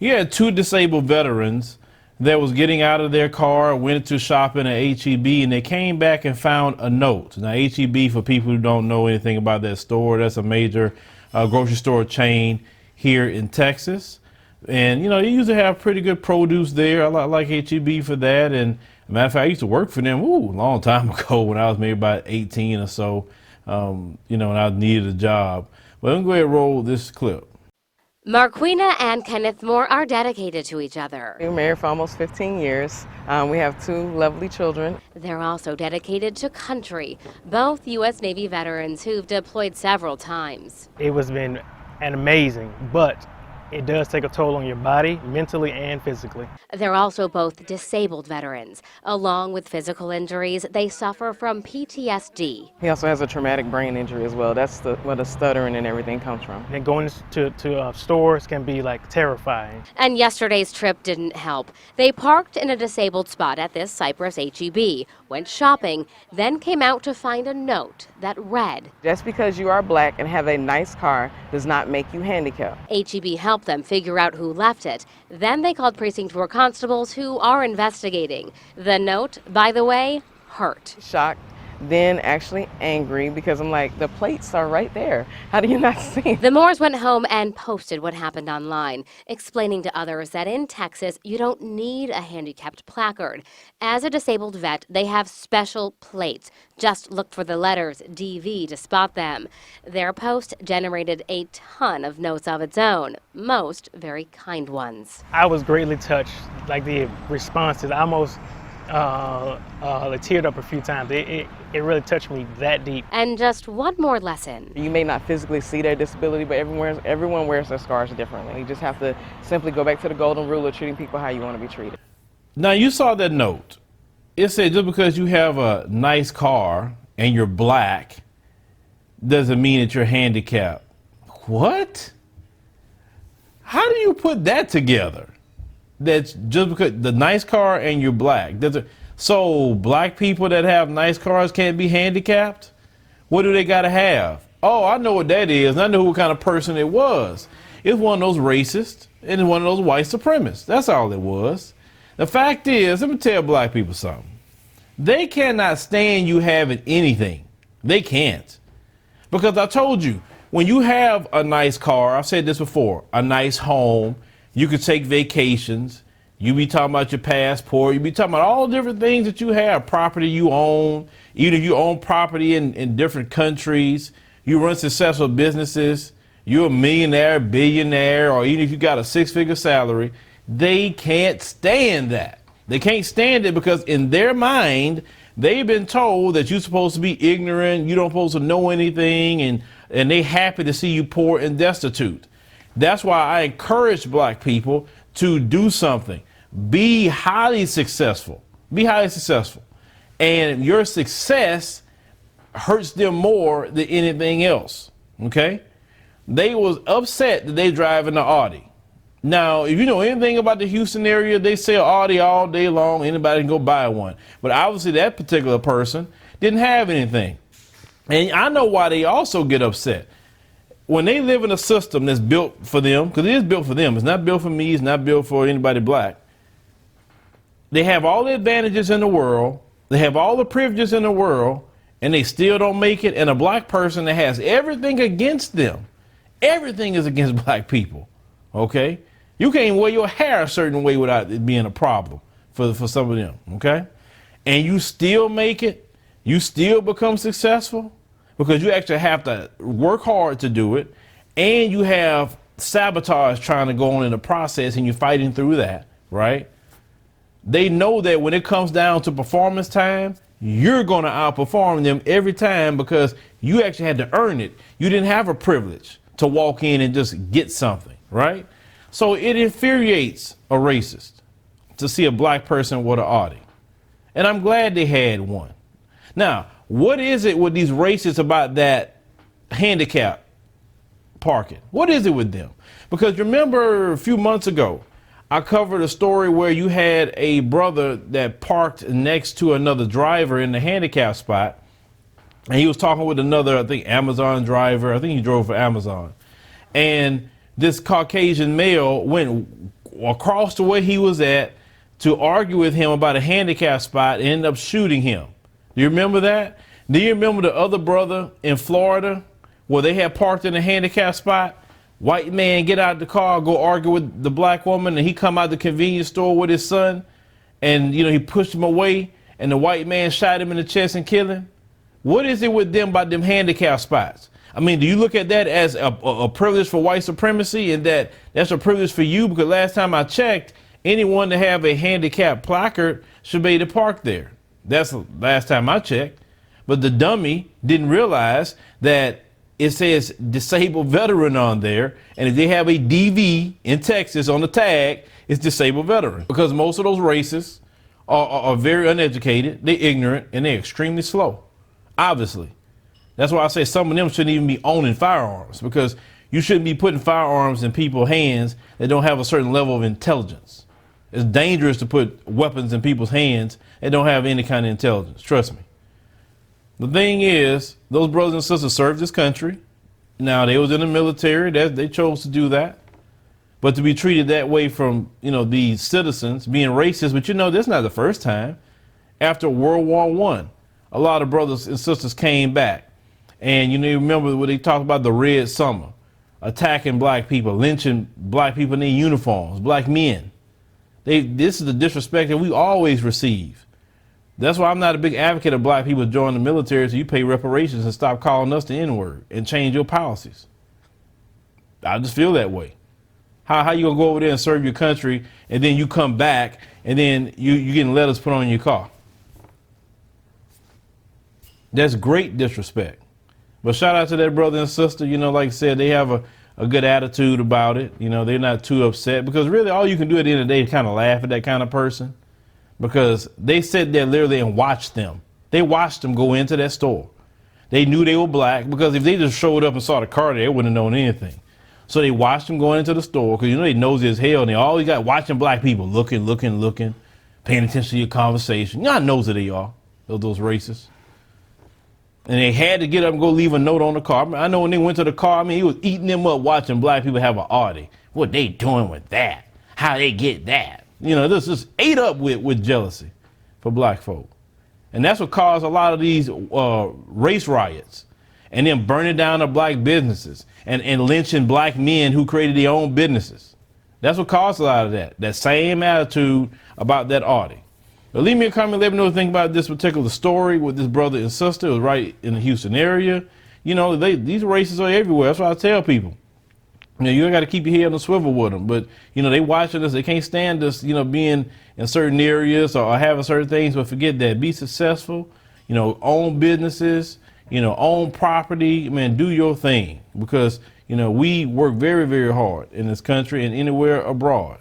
You had two disabled veterans that was getting out of their car, went to shopping at H-E-B, and they came back and found a note. Now, H-E-B, for people who don't know anything about that store, that's a major grocery store chain here in Texas. And, you know, they usually have pretty good produce there. I like H-E-B for that. And, as a matter of fact, I used to work for them a long time ago when I was maybe about 18 or so, you know, and I needed a job. But let me go ahead and roll this clip. Marquina and Kenneth Moore are dedicated to each other. We were married for almost 15 years. We have two lovely children. They're also dedicated to country, both U.S. Navy veterans who've deployed several times. It has been an amazing, but it does take a toll on your body, mentally and physically. They're also both disabled veterans. Along with physical injuries, they suffer from PTSD. He also has a traumatic brain injury as well. That's where the stuttering and everything comes from. And going to stores can be like terrifying. And yesterday's trip didn't help. They parked in a disabled spot at this Cypress H-E-B, went shopping, then came out to find a note that read, "Just because you are black and have a nice car does not make you handicapped." H-E-B helped them figure out who left it. Then they called Precinct 4 constables who are investigating. The note, by the way, hurt. Shocked, then actually angry because I'm like, the plates are right there. How do you not see? The Moores went home and posted what happened online, explaining to others that in Texas, you don't need a handicapped placard. As a disabled vet, they have special plates. Just look for the letters DV to spot them. Their post generated a ton of notes of its own, most very kind ones. I was greatly touched, like the responses. I almost teared up a few times. It really touched me that deep. And just one more lesson. You may not physically see their disability, but everyone wears their scars differently. You just have to simply go back to the golden rule of treating people how you want to be treated. Now, you saw that note. It said just because you have a nice car and you're black doesn't mean that you're handicapped. What? How do you put that together? That's just because the nice car and you're black. So black people that have nice cars can't be handicapped? What do they got to have? Oh, I know what that is. I know what kind of person it was. It's one of those racists and it's one of those white supremacists. That's all it was. The fact is, let me tell black people something. They cannot stand you having anything. They can't. Because I told you, when you have a nice car, I've said this before, a nice home, you could take vacations, you be talking about your passport, you be talking about all different things that you have, property you own, even if you own property in different countries, you run successful businesses, you're a millionaire, billionaire, or even if you got a six-figure salary, they can't stand that. They can't stand it because in their mind, they've been told that you're supposed to be ignorant, you don't supposed to know anything, and they happy to see you poor and destitute. That's why I encourage black people to do something. Be highly successful. Be highly successful. And your success hurts them more than anything else. Okay? They was upset that they driving the Audi. Now, if you know anything about the Houston area, they sell Audi all day long. Anybody can go buy one. But obviously that particular person didn't have anything. And I know why they also get upset. When they live in a system that's built for them, because it is built for them, it's not built for me, it's not built for anybody black. They have all the advantages in the world, they have all the privileges in the world, and they still don't make it. And a black person that has everything against them, everything is against black people, okay? You can't wear your hair a certain way without it being a problem for some of them, okay? And you still make it, you still become successful, because you actually have to work hard to do it, and you have sabotage trying to go on in the process, and you're fighting through that, right? They know that when it comes down to performance time, you're going to outperform them every time because you actually had to earn it. You didn't have a privilege to walk in and just get something, right? So it infuriates a racist to see a black person with an Audi. And I'm glad they had one. Now, what is it with these racists about that handicap parking? What is it with them? Because remember a few months ago, I covered a story where you had a brother that parked next to another driver in the handicap spot. And he was talking with another, I think, Amazon driver. I think he drove for Amazon. And this Caucasian male went across the way he was at to argue with him about a handicap spot and ended up shooting him. Do you remember that? Do you remember the other brother in Florida where they had parked in a handicap spot? White man get out the car, go argue with the black woman, and he come out the convenience store with his son, and he pushed him away, and the white man shot him in the chest and killed him. What is it with them about them handicap spots? I mean, do you look at that as a privilege for white supremacy, and that's a privilege for you? Because last time I checked, anyone that have a handicap placard should be able to park there. That's the last time I checked. But the dummy didn't realize that it says disabled veteran on there. And if they have a DV in Texas on the tag, it's disabled veteran. Because most of those racists are very uneducated, they're ignorant, and they're extremely slow, obviously. That's why I say some of them shouldn't even be owning firearms, because you shouldn't be putting firearms in people's hands that don't have a certain level of intelligence. It's dangerous to put weapons in people's hands that don't have any kind of intelligence. Trust me. The thing is, those brothers and sisters served this country. Now, they was in the military. They chose to do that. But to be treated that way from, these citizens, being racist, but that's not the first time. After World War I, a lot of brothers and sisters came back. And you remember when they talked about the Red Summer, attacking black people, lynching black people in their uniforms, black men. This is the disrespect that we always receive. That's why I'm not a big advocate of black people joining the military, so you pay reparations and stop calling us the N-word and change your policies. I just feel that way. How you gonna go over there and serve your country, and then you come back, and then you getting letters put on your car? That's great disrespect. But shout out to that brother and sister. Like I said, they have a good attitude about it. They're not too upset, because really all you can do at the end of the day is kind of laugh at that kind of person, because they sat there literally and watched them. They watched them go into that store. They knew they were black, because if they just showed up and saw the car there, they wouldn't have known anything. So they watched them going into the store, because they nosy as hell, and they always got watching black people, looking, paying attention to your conversation. You know how nosy they are, those racists. And they had to get up and go leave a note on the car. I know when they went to the car, he was eating them up watching black people have an Audi. What they doing with that? How they get that? This just ate up with jealousy for black folk. And that's what caused a lot of these race riots, and then burning down the black businesses and lynching black men who created their own businesses. That's what caused a lot of that same attitude about that Audi. But leave me a comment, let me know what you think about this particular story with this brother and sister. It was right in the Houston area. These racists are everywhere. That's why I tell people. You got to keep your head on the swivel with them. But, they watching us. They can't stand us, being in certain areas or having certain things. But forget that. Be successful, own businesses, own property. Man, do your thing. Because, we work very, very hard in this country and anywhere abroad.